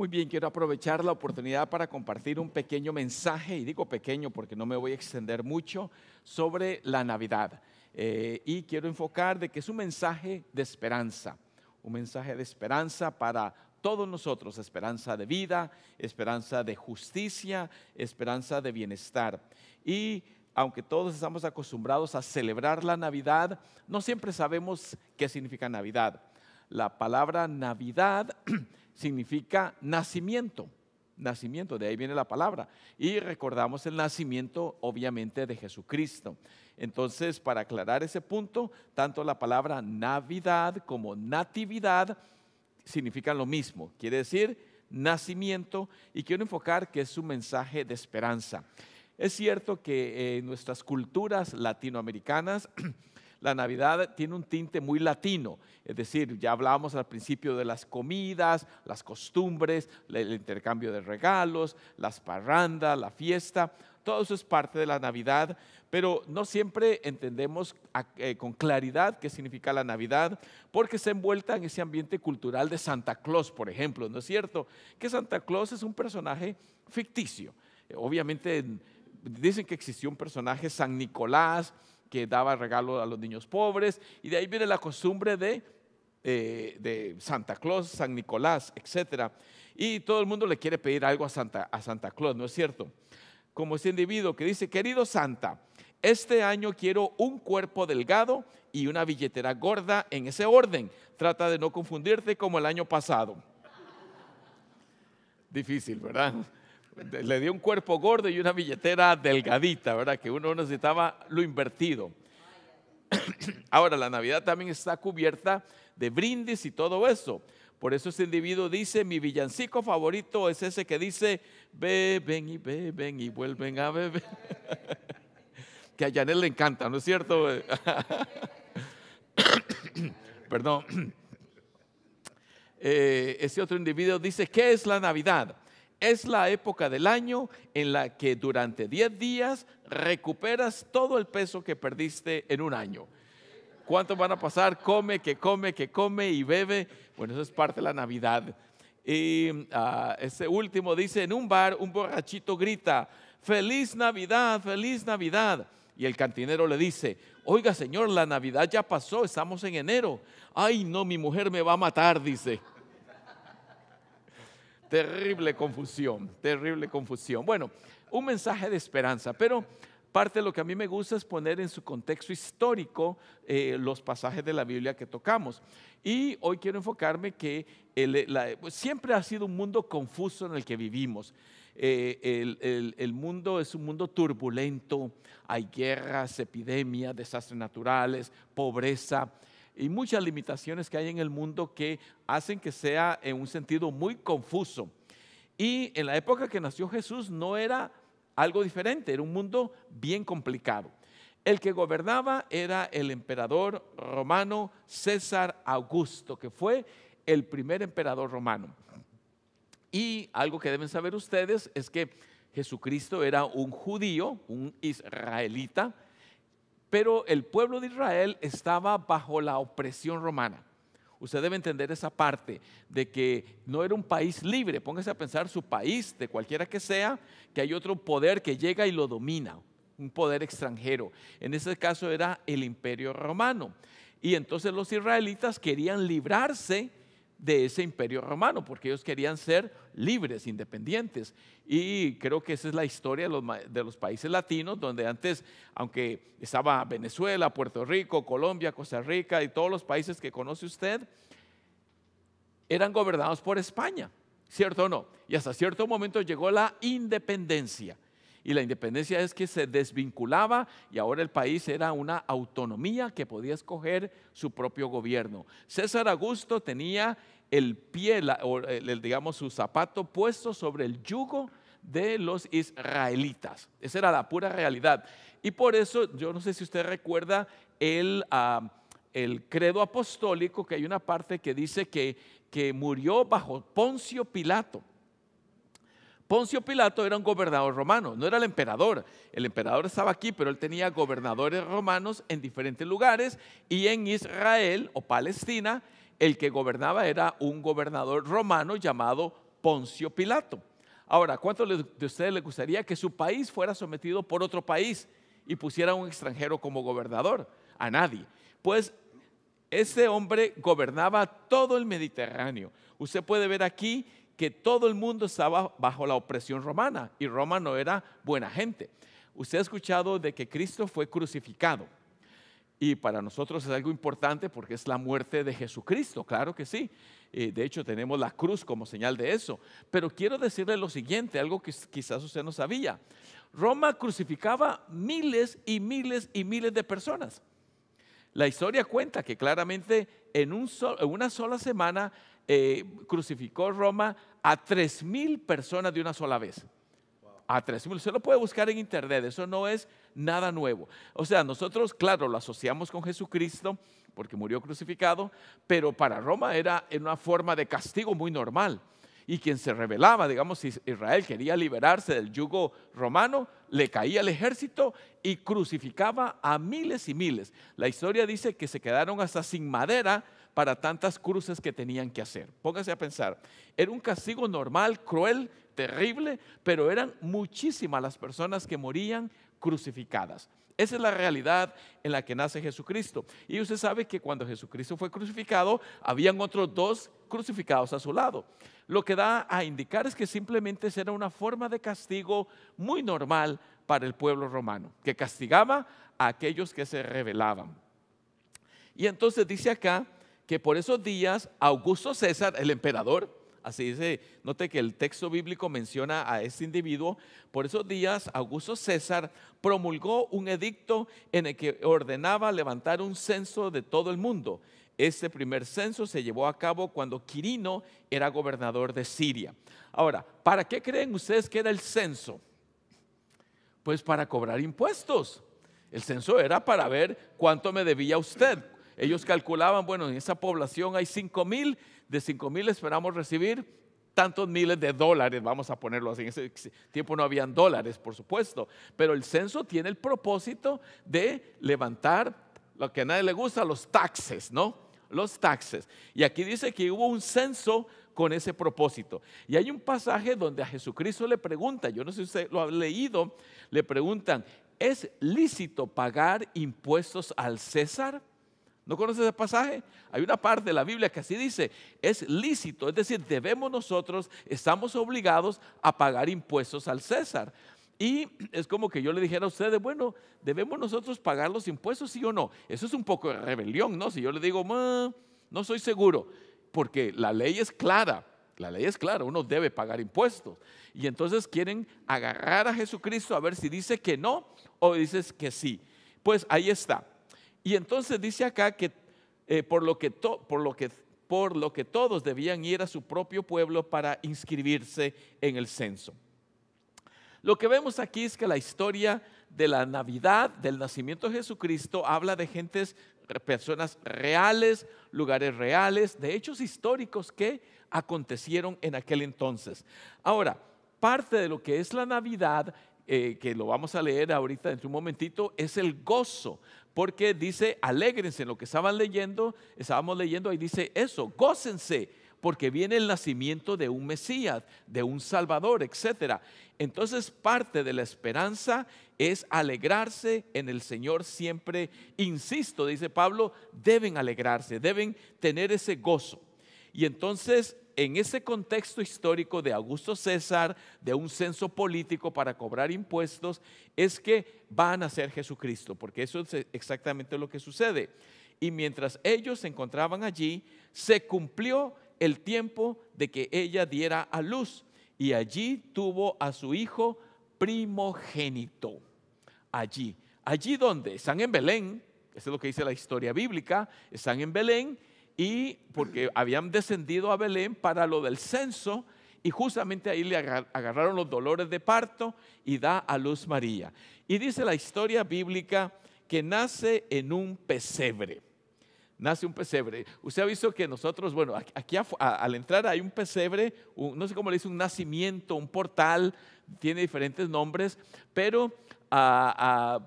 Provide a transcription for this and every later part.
Muy bien, quiero aprovechar la oportunidad para compartir un pequeño mensaje, y digo pequeño porque no me voy a extender mucho, sobre la Navidad. Y quiero enfocar de que es un mensaje de esperanza para todos nosotros, esperanza de vida, esperanza de justicia, esperanza de bienestar. Y aunque todos estamos acostumbrados a celebrar la Navidad, no siempre sabemos qué significa Navidad. La palabra Navidad significa nacimiento, de ahí viene la palabra. Y recordamos el nacimiento, obviamente, de Jesucristo. Entonces, para aclarar ese punto, tanto la palabra Navidad como natividad significan lo mismo, quiere decir nacimiento, y quiero enfocar que es un mensaje de esperanza. Es cierto que en nuestras culturas latinoamericanas la Navidad tiene un tinte muy latino, es decir, ya hablábamos al principio de las comidas, las costumbres, el intercambio de regalos, las parrandas, la fiesta, todo eso es parte de la Navidad, pero no siempre entendemos con claridad qué significa la Navidad, porque está envuelta en ese ambiente cultural de Santa Claus, por ejemplo, ¿no es cierto? Que Santa Claus es un personaje ficticio. Obviamente dicen que existió un personaje San Nicolás, que daba regalos a los niños pobres, y de ahí viene la costumbre de Santa Claus, San Nicolás, etc. Y todo el mundo le quiere pedir algo a Santa Claus, ¿no es cierto? Como ese individuo que dice: querido Santa, este año quiero un cuerpo delgado y una billetera gorda en ese orden. Trata de no confundirte como el año pasado. Difícil, ¿verdad? Le dio un cuerpo gordo y una billetera delgadita, ¿verdad? Que uno necesitaba lo invertido. Ahora, la Navidad también está cubierta de brindis y todo eso. Por eso este individuo dice: mi villancico favorito es ese que dice: beben y vuelven a beber. Que a Janet le encanta, ¿no es cierto? Perdón. Ese otro individuo dice: ¿qué es la Navidad? Es la época del año en la que durante 10 días recuperas todo el peso que perdiste en un año. ¿Cuántos van a pasar? Come y bebe. Bueno, eso es parte de la Navidad. Y ese último dice: en un bar un borrachito grita: ¡Feliz Navidad, feliz Navidad! Y el cantinero le dice: oiga, señor, la Navidad ya pasó, estamos en enero. Ay, no, mi mujer me va a matar, dice. Terrible confusión, terrible confusión. Bueno, un mensaje de esperanza, pero parte de lo que a mí me gusta es poner en su contexto histórico los pasajes de la Biblia que tocamos. Y hoy quiero enfocarme que siempre ha sido un mundo confuso en el que vivimos. El mundo es un mundo turbulento, hay guerras, epidemias, desastres naturales, pobreza y muchas limitaciones que hay en el mundo que hacen que sea en un sentido muy confuso. Y en la época que nació Jesús no era algo diferente, era un mundo bien complicado. El que gobernaba era el emperador romano César Augusto, que fue el primer emperador romano. Y algo que deben saber ustedes es que Jesucristo era un judío, un israelita, pero el pueblo de Israel estaba bajo la opresión romana. Usted debe entender esa parte de que no era un país libre. Póngase a pensar su país, de cualquiera que sea, que hay otro poder que llega y lo domina, un poder extranjero. En ese caso era el Imperio Romano. Y entonces los israelitas querían librarse de ese imperio romano, porque ellos querían ser libres, independientes. Y creo que esa es la historia de los países latinos, donde antes, aunque estaba Venezuela, Puerto Rico, Colombia, Costa Rica y todos los países que conoce usted, eran gobernados por España, ¿cierto o no? Y hasta cierto momento llegó la independencia. Y la independencia es que se desvinculaba y ahora el país era una autonomía que podía escoger su propio gobierno. César Augusto tenía el pie, digamos su zapato puesto sobre el yugo de los israelitas. Esa era la pura realidad. Y por eso, yo no sé si usted recuerda el credo apostólico, que hay una parte que dice que murió bajo Poncio Pilato. Poncio Pilato era un gobernador romano, no era el emperador. El emperador estaba aquí, pero él tenía gobernadores romanos en diferentes lugares, y en Israel o Palestina el que gobernaba era un gobernador romano llamado Poncio Pilato. Ahora, ¿cuántos de ustedes les gustaría que su país fuera sometido por otro país y pusiera a un extranjero como gobernador? A nadie. Pues ese hombre gobernaba todo el Mediterráneo. Usted puede ver aquí que todo el mundo estaba bajo la opresión romana y Roma no era buena gente. Usted ha escuchado de que Cristo fue crucificado y para nosotros es algo importante porque es la muerte de Jesucristo, claro que sí. De hecho tenemos la cruz como señal de eso. Pero quiero decirle lo siguiente, algo que quizás usted no sabía. Roma crucificaba miles y miles y miles de personas. La historia cuenta que claramente en una sola semana crucificó Roma a 3,000 personas de una sola vez. A 3,000, usted lo puede buscar en internet, eso no es nada nuevo. O sea, nosotros, claro, lo asociamos con Jesucristo porque murió crucificado, pero para Roma era en una forma de castigo muy normal. Y quien se rebelaba, digamos, si Israel quería liberarse del yugo romano, le caía el ejército y crucificaba a miles y miles. La historia dice que se quedaron hasta sin madera para tantas cruces que tenían que hacer. Póngase a pensar, era un castigo normal, cruel, terrible, pero eran muchísimas las personas que morían crucificadas. Esa es la realidad en la que nace Jesucristo. Y usted sabe que cuando Jesucristo fue crucificado, habían otros 2 crucificados a su lado. Lo que da a indicar es que simplemente era una forma de castigo muy normal para el pueblo romano, que castigaba a aquellos que se rebelaban. Y entonces dice acá que por esos días Augusto César, el emperador, así dice, note que el texto bíblico menciona a este individuo, por esos días Augusto César promulgó un edicto en el que ordenaba levantar un censo de todo el mundo. Este primer censo se llevó a cabo cuando Quirino era gobernador de Siria. Ahora, ¿para qué creen ustedes que era el censo? Pues para cobrar impuestos. El censo era para ver cuánto me debía usted. Ellos calculaban, bueno, en esa población hay 5,000, de 5,000 esperamos recibir tantos miles de dólares, vamos a ponerlo así. En ese tiempo no habían dólares, por supuesto, pero el censo tiene el propósito de levantar lo que a nadie le gusta, los taxes, ¿no? Los taxes. Y aquí dice que hubo un censo con ese propósito. Y hay un pasaje donde a Jesucristo le pregunta, yo no sé si usted lo ha leído, le preguntan, ¿es lícito pagar impuestos al César? ¿No conoce ese pasaje? Hay una parte de la Biblia que así dice, es lícito, es decir, debemos nosotros, estamos obligados a pagar impuestos al César. Y es como que yo le dijera a ustedes, bueno, ¿debemos nosotros pagar los impuestos, sí o no? Eso es un poco de rebelión, ¿no? Si yo le digo, no soy seguro, porque la ley es clara, uno debe pagar impuestos. Y entonces quieren agarrar a Jesucristo a ver si dice que no o dice que sí. Pues ahí está. Y entonces dice acá que por lo que todos debían ir a su propio pueblo para inscribirse en el censo. Lo que vemos aquí es que la historia de la Navidad, del nacimiento de Jesucristo, habla de personas reales, lugares reales, de hechos históricos que acontecieron en aquel entonces. Ahora, parte de lo que es la Navidad, que lo vamos a leer ahorita dentro de un momentito, es el gozo, porque dice, alégrense, en lo que estábamos leyendo, ahí dice eso, gócense, porque viene el nacimiento de un Mesías, de un Salvador, etc. Entonces parte de la esperanza es alegrarse en el Señor siempre. Insisto, dice Pablo, deben alegrarse, deben tener ese gozo. Y entonces en ese contexto histórico de Augusto César, de un censo político para cobrar impuestos, es que va a nacer Jesucristo, porque eso es exactamente lo que sucede. Y mientras ellos se encontraban allí, se cumplió el tiempo de que ella diera a luz y allí tuvo a su hijo primogénito. Allí donde están en Belén, eso es lo que dice la historia bíblica, están en Belén y porque habían descendido a Belén para lo del censo y justamente ahí le agarraron los dolores de parto y da a luz María. Y dice la historia bíblica que nace en un pesebre. Nace un pesebre. Usted ha visto que nosotros, bueno, aquí al entrar hay un pesebre, no sé cómo le dice, un nacimiento, un portal, tiene diferentes nombres, pero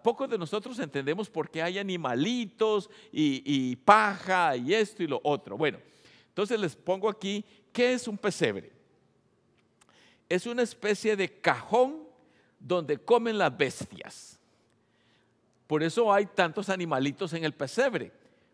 pocos de nosotros entendemos por qué hay animalitos y paja y esto y lo otro. Bueno, entonces les pongo aquí, ¿qué es un pesebre? es una especie de cajón donde comen las bestias. Por eso hay tantos animalitos en el pesebre,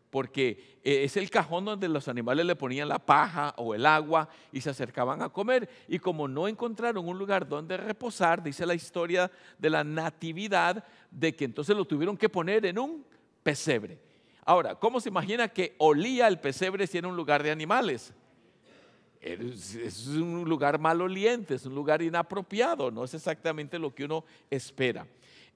porque es el cajón donde los animales le ponían la paja o el agua y se acercaban a comer. Y como no encontraron un lugar donde reposar, dice la historia de la natividad, de que entonces lo tuvieron que poner en un pesebre. Ahora, ¿cómo se imagina que olía el pesebre si era un lugar de animales? Es un lugar maloliente, es un lugar inapropiado, no es exactamente lo que uno espera.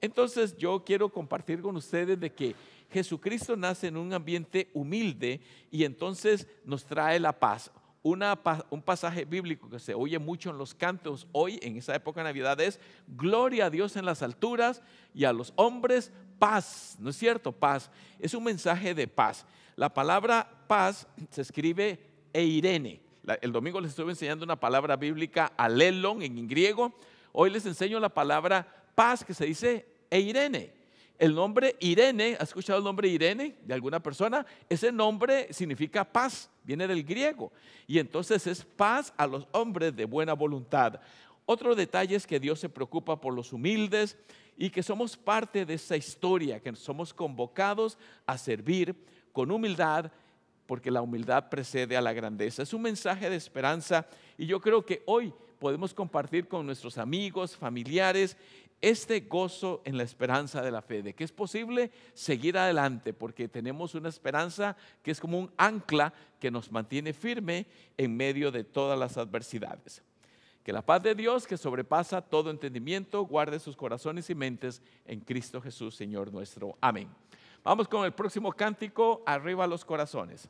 Entonces yo quiero compartir con ustedes de que Jesucristo nace en un ambiente humilde y entonces nos trae la paz. Un pasaje bíblico que se oye mucho en los cantos hoy, en esa época de Navidad, es gloria a Dios en las alturas y a los hombres paz. ¿No es cierto? Paz. Es un mensaje de paz. La palabra paz se escribe eirene. El domingo les estuve enseñando una palabra bíblica, alelon en griego. Hoy les enseño la palabra paz que se dice eirene. El nombre Irene, ¿has escuchado el nombre Irene de alguna persona? Ese nombre significa paz, viene del griego. Y entonces es paz a los hombres de buena voluntad. Otro detalle es que Dios se preocupa por los humildes y que somos parte de esa historia, que somos convocados a servir con humildad, porque la humildad precede a la grandeza. Es un mensaje de esperanza y yo creo que hoy podemos compartir con nuestros amigos, familiares, este gozo en la esperanza de la fe, de que es posible seguir adelante, porque tenemos una esperanza que es como un ancla que nos mantiene firme en medio de todas las adversidades. Que la paz de Dios, que sobrepasa todo entendimiento, guarde sus corazones y mentes en Cristo Jesús, Señor nuestro. Amén. Vamos con el próximo cántico, Arriba los corazones.